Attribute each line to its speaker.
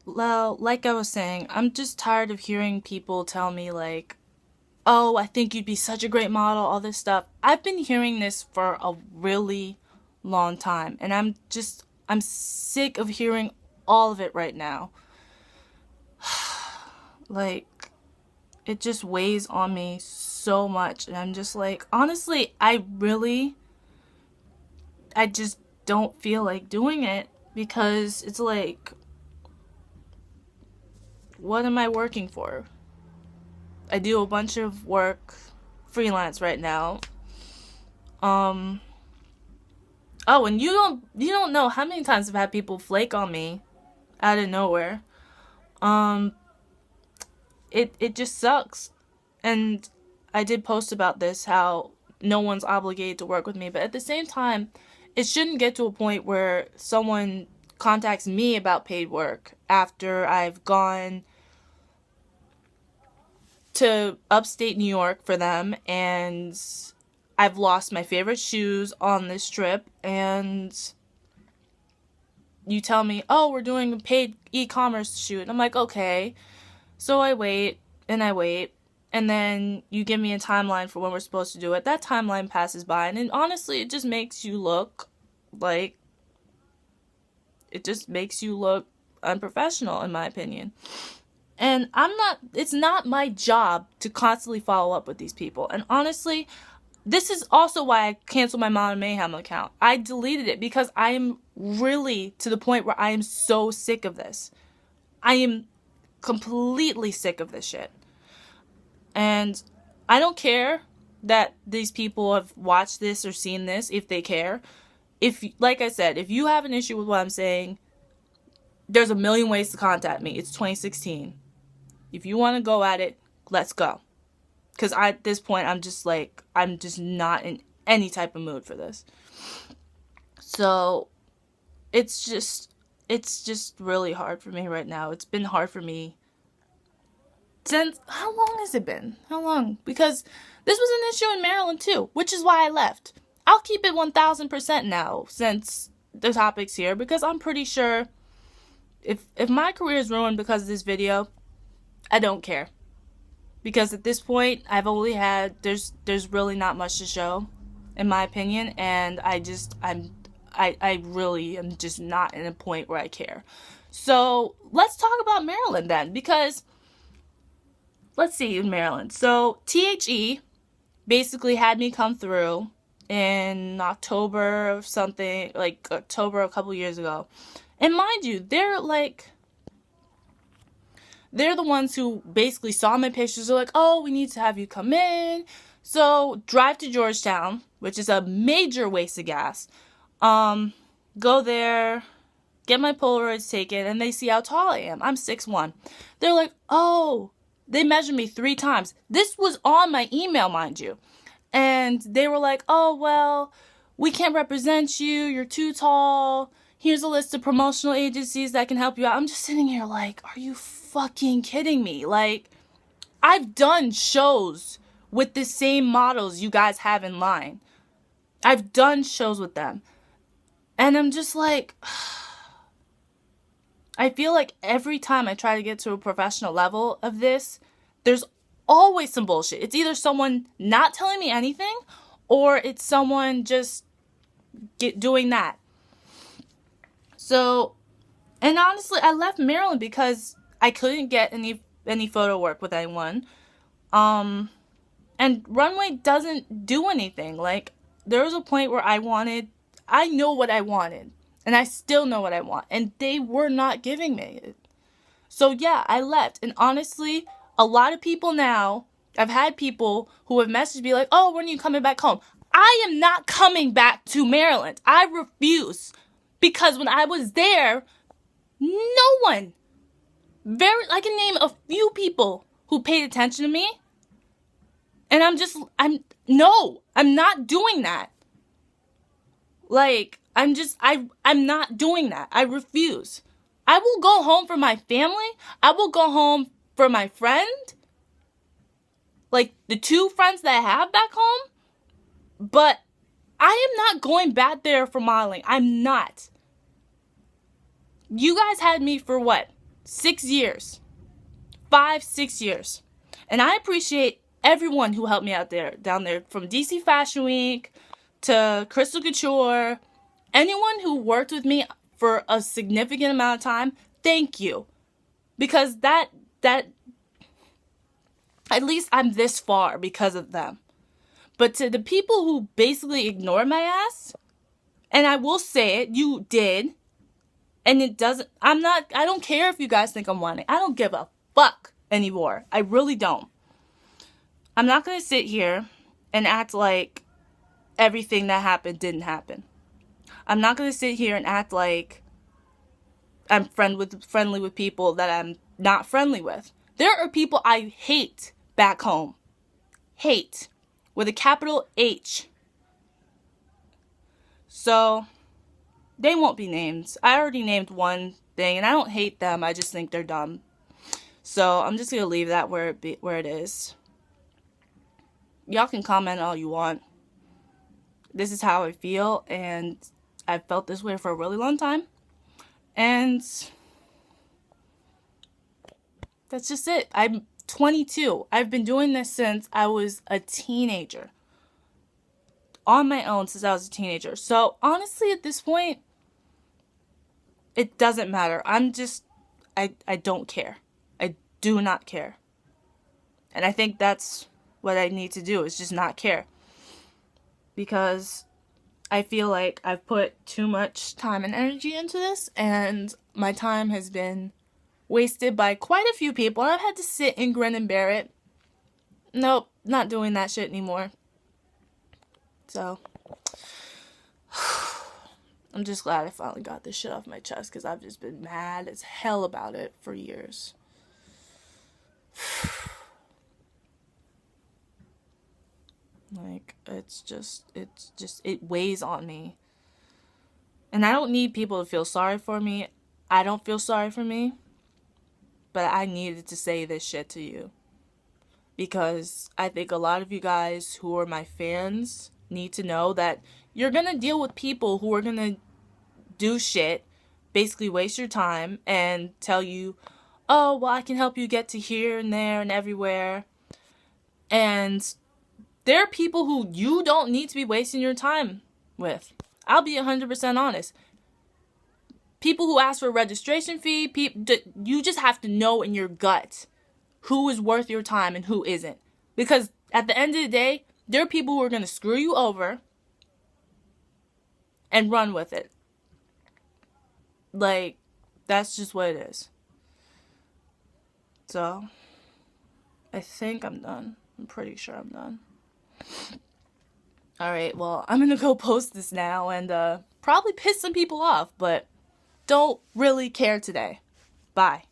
Speaker 1: Well, like I was saying, I'm just tired of hearing people tell me, like, oh, I think you'd be such a great model, all this stuff. I've been hearing this for a really long time, and I'm sick of hearing all of it right now. Like, it just weighs on me so much, and I'm just like, honestly, I just don't feel like doing it because it's like, what am I working for? I do a bunch of work freelance right now. Um oh, and you don't know how many times I've had people flake on me out of nowhere. Um it just sucks. And I did post about this, how no one's obligated to work with me, but at the same time, it shouldn't get to a point where someone contacts me about paid work after I've gone to upstate New York for them, and I've lost my favorite shoes on this trip, and you tell me, oh, we're doing a paid e-commerce shoot. And I'm like, okay. So I wait, and I wait, and then you give me a timeline for when we're supposed to do it. That timeline passes by, and honestly, it just makes you look like, it just makes you look unprofessional, in my opinion. And it's not my job to constantly follow up with these people. And honestly, this is also why I canceled my Mom and Mayhem account. I deleted it because I am really to the point where I am so sick of this. I am completely sick of this shit. And I don't care that these people have watched this or seen this, if they care. If, like I said, if you have an issue with what I'm saying, there's a million ways to contact me. It's 2016. If you want to go at it, let's go. Because at this point, I'm just not in any type of mood for this. So, it's just really hard for me right now. It's been hard for me since, how long has it been? How long? Because this was an issue in Maryland too, which is why I left. I'll keep it 1000% now, since the topic's here, because I'm pretty sure if my career is ruined because of this video, I don't care. Because at this point, there's really not much to show, in my opinion, and I really am just not in a point where I care. So, let's talk about Maryland then, because, let's see, in Maryland. So, THE basically had me come through in October of something, like October a couple years ago. And mind you, they're the ones who basically saw my pictures. They're like, oh, we need to have you come in. So, drive to Georgetown, which is a major waste of gas. Go there, get my Polaroids taken, and they see how tall I am. I'm 6'1". They're like, oh, they measured me 3 times. This was on my email, mind you. And they were like, oh, well, we can't represent you. You're too tall. Here's a list of promotional agencies that can help you out. I'm just sitting here like, are you fucking kidding me? Like, I've done shows with the same models you guys have in line. I've done shows with them. And I'm just like, I feel like every time I try to get to a professional level of this, there's always some bullshit. It's either someone not telling me anything, or it's someone just doing that. So, and honestly, I left Maryland because I couldn't get any photo work with anyone. And Runway doesn't do anything. Like, there was a point where I know what I wanted. And I still know what I want. And they were not giving me it. So yeah, I left. And honestly, a lot of people now, I've had people who have messaged me like, oh, when are you coming back home? I am not coming back to Maryland. I refuse. Because when I was there, no one, I can name a few people who paid attention to me. And I'm not doing that. Like, I'm not doing that. I refuse. I will go home for my family. I will go home for my friend. Like, the 2 friends that I have back home. But I am not going back there for modeling. I'm not. You guys had me for what? 6 years. 5, 6 years. And I appreciate everyone who helped me down there, from DC Fashion Week to Crystal Couture. Anyone who worked with me for a significant amount of time, thank you. Because that at least I'm this far because of them. But to the people who basically ignored my ass, and I will say it, you did. And it doesn't, I don't care if you guys think I'm whining. I don't give a fuck anymore. I really don't. I'm not going to sit here and act like everything that happened didn't happen. I'm not going to sit here and act like I'm friendly with people that I'm not friendly with. There are people I hate back home. Hate. With a capital H. So, they won't be named. I already named one thing, and I don't hate them. I just think they're dumb. So, I'm just going to leave that where it is. Y'all can comment all you want. This is how I feel, and I've felt this way for a really long time. And that's just it. I'm 22. I've been doing this since I was a teenager. On my own since I was a teenager. So, honestly, at this point, it doesn't matter. I don't care. I do not care. And I think that's what I need to do, is just not care. Because I feel like I've put too much time and energy into this, and my time has been wasted by quite a few people, and I've had to sit and grin and bear it. Nope, not doing that shit anymore. So, I'm just glad I finally got this shit off my chest, because I've just been mad as hell about it for years. Like, it weighs on me. And I don't need people to feel sorry for me. I don't feel sorry for me. But I needed to say this shit to you. Because I think a lot of you guys who are my fans need to know that you're going to deal with people who are going to do shit, basically waste your time, and tell you, oh, well, I can help you get to here and there and everywhere. And there are people who you don't need to be wasting your time with. I'll be 100% honest. People who ask for a registration fee, you just have to know in your gut who is worth your time and who isn't. Because at the end of the day, there are people who are going to screw you over and run with it. Like, that's just what it is. So, I think I'm done. I'm pretty sure I'm done. Alright, well, I'm going to go post this now and probably piss some people off, but don't really care today. Bye.